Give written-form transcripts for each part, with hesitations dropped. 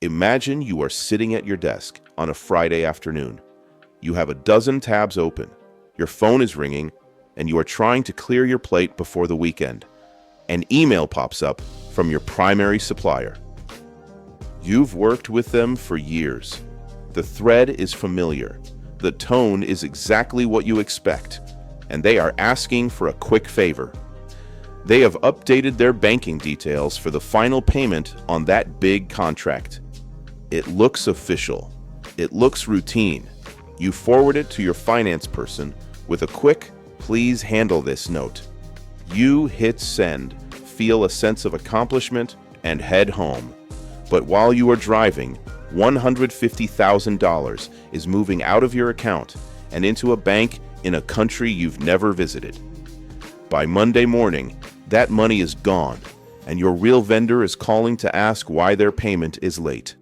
Imagine you are sitting at your desk on a Friday afternoon. You have a dozen tabs open, your phone is ringing, and you are trying to clear your plate before the weekend. An email pops up from your primary supplier. You've worked with them for years. The thread is familiar. The tone is exactly what you expect, and they are asking for a quick favor. They have updated their banking details for the final payment on that big contract. It looks official. It looks routine. You forward it to your finance person with a quick, "Please handle this" note. You hit send, feel a sense of accomplishment, and head home. But while you are driving, $150,000 is moving out of your account and into a bank in a country you've never visited. By Monday morning, that money is gone, and your real vendor is calling to ask why their payment is late.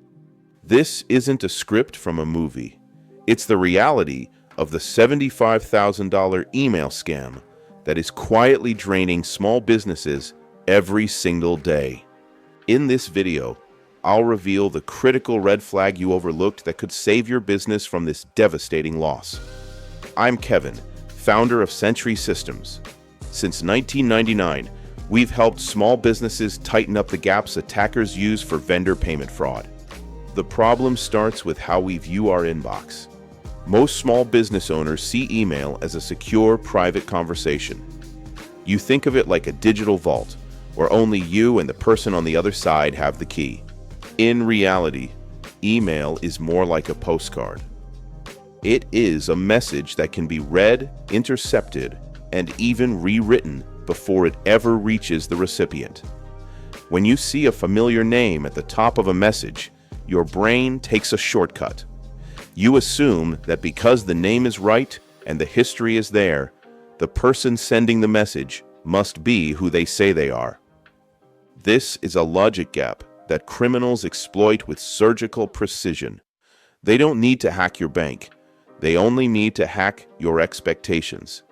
This isn't a script from a movie. It's the reality of the $75,000 email scam that is quietly draining small businesses every single day. In this video, I'll reveal the critical red flag you overlooked that could save your business from this devastating loss. I'm Kevin, founder of Sentree Systems. Since 1999, we've helped small businesses tighten up the gaps attackers use for vendor payment fraud. The problem starts with how we view our inbox. Most small business owners see email as a secure, private conversation. You think of it like a digital vault, where only you and the person on the other side have the key. In reality, email is more like a postcard. It is a message that can be read, intercepted, and even rewritten before it ever reaches the recipient. When you see a familiar name at the top of a message, your brain takes a shortcut. You assume that because the name is right and the history is there, the person sending the message must be who they say they are. This is a logic gap that criminals exploit with surgical precision. They don't need to hack your bank. They only need to hack your expectations.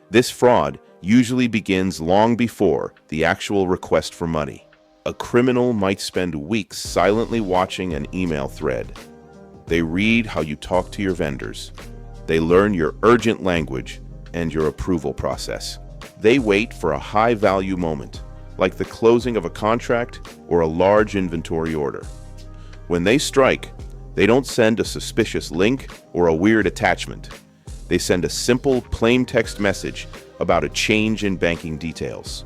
This fraud usually begins long before the actual request for money. A criminal might spend weeks silently watching an email thread. They read how you talk to your vendors. They learn your urgent language and your approval process. They wait for a high-value moment, like the closing of a contract or a large inventory order. When they strike, they don't send a suspicious link or a weird attachment. They send a simple, plain text message about a change in banking details.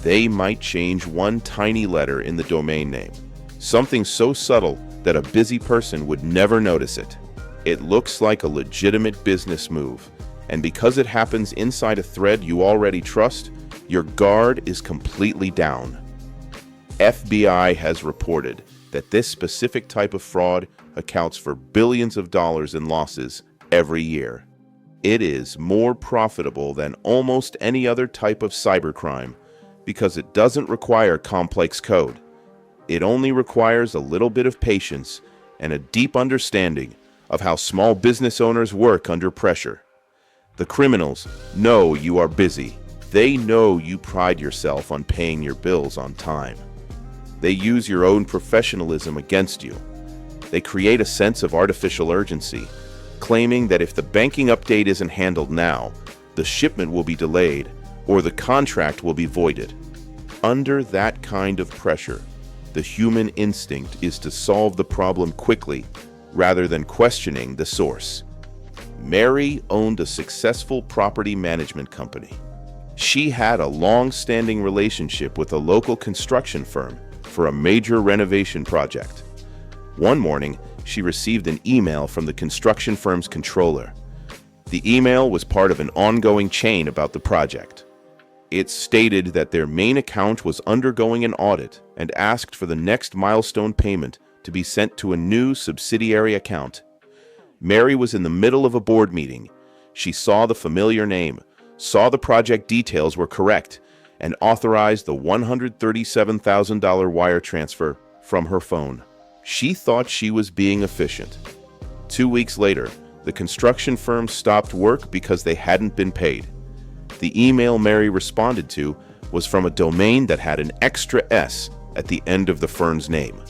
They might change one tiny letter in the domain name, something so subtle that a busy person would never notice it. It looks like a legitimate business move, and because it happens inside a thread you already trust, your guard is completely down. FBI has reported that this specific type of fraud accounts for billions of dollars in losses every year. It is more profitable than almost any other type of cybercrime because it doesn't require complex code. It only requires a little bit of patience and a deep understanding of how small business owners work under pressure. The criminals know you are busy. They know you pride yourself on paying your bills on time. They use your own professionalism against you. They create a sense of artificial urgency, claiming that if the banking update isn't handled now, the shipment will be delayed or the contract will be voided. Under that kind of pressure, the human instinct is to solve the problem quickly rather than questioning the source. Mary owned a successful property management company. She had a long-standing relationship with a local construction firm for a major renovation project. One morning, she received an email from the construction firm's controller. The email was part of an ongoing chain about the project. It stated that their main account was undergoing an audit and asked for the next milestone payment to be sent to a new subsidiary account. Mary was in the middle of a board meeting. She saw the familiar name, saw the project details were correct, and authorized the $137,000 wire transfer from her phone. She thought she was being efficient. 2 weeks later, the construction firm stopped work because they hadn't been paid. The email Mary responded to was from a domain that had an extra S at the end of the firm's name.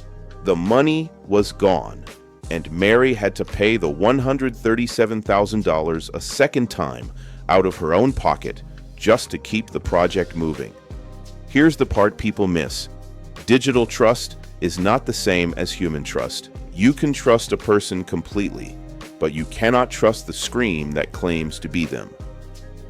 The money was gone, and Mary had to pay the $137,000 a second time out of her own pocket just to keep the project moving. Here's the part people miss. Digital trust is not the same as human trust. You can trust a person completely, but you cannot trust the screen that claims to be them.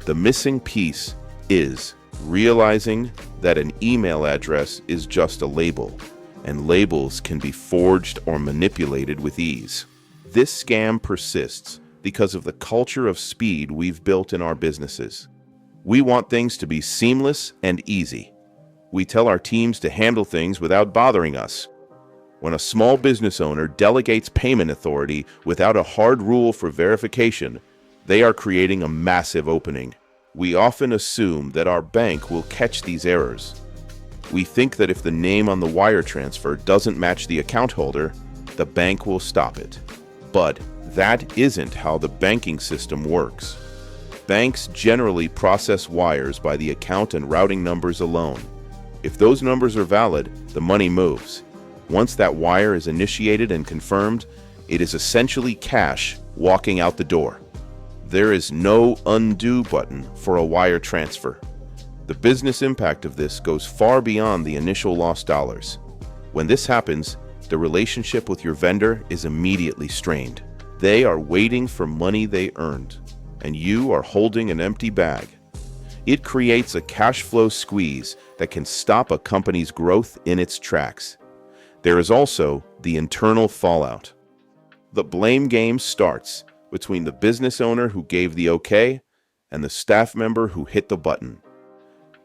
The missing piece is realizing that an email address is just a label, and labels can be forged or manipulated with ease. This scam persists because of the culture of speed we've built in our businesses. We want things to be seamless and easy. We tell our teams to handle things without bothering us. When a small business owner delegates payment authority without a hard rule for verification, they are creating a massive opening. We often assume that our bank will catch these errors. We think that if the name on the wire transfer doesn't match the account holder, the bank will stop it. But that isn't how the banking system works. Banks generally process wires by the account and routing numbers alone. If those numbers are valid, the money moves. Once that wire is initiated and confirmed, it is essentially cash walking out the door. There is no undo button for a wire transfer. The business impact of this goes far beyond the initial lost dollars. When this happens, the relationship with your vendor is immediately strained. They are waiting for money they earned, and you are holding an empty bag. It creates a cash flow squeeze that can stop a company's growth in its tracks. There is also the internal fallout. The blame game starts between the business owner who gave the okay and the staff member who hit the button.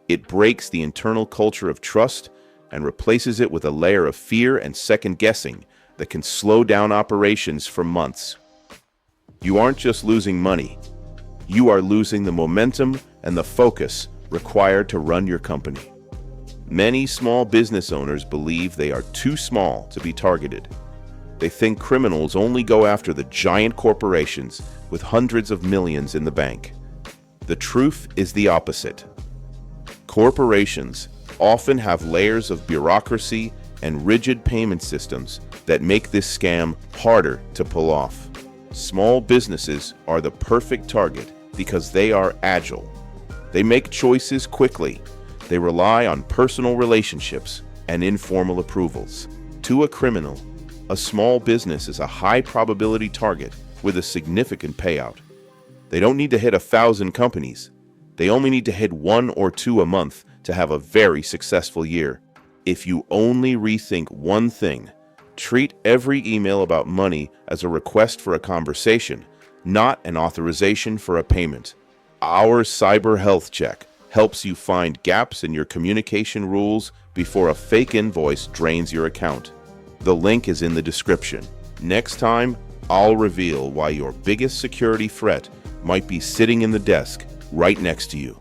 It breaks the internal culture of trust and replaces it with a layer of fear and second guessing that can slow down operations for months. You aren't just losing money. You are losing the momentum and the focus required to run your company. Many small business owners believe they are too small to be targeted. They think criminals only go after the giant corporations with hundreds of millions in the bank. The truth is the opposite. Corporations often have layers of bureaucracy and rigid payment systems that make this scam harder to pull off. Small businesses are the perfect target because they are agile. They make choices quickly. They rely on personal relationships and informal approvals. To a criminal, a small business is a high-probability target with a significant payout. They don't need to hit 1,000 companies. They only need to hit 1 or 2 a month to have a very successful year. If you only rethink one thing, treat every email about money as a request for a conversation, not an authorization for a payment. Our cyber health check helps you find gaps in your communication rules before a fake invoice drains your account. The link is in the description. Next time, I'll reveal why your biggest security threat might be sitting in the desk right next to you.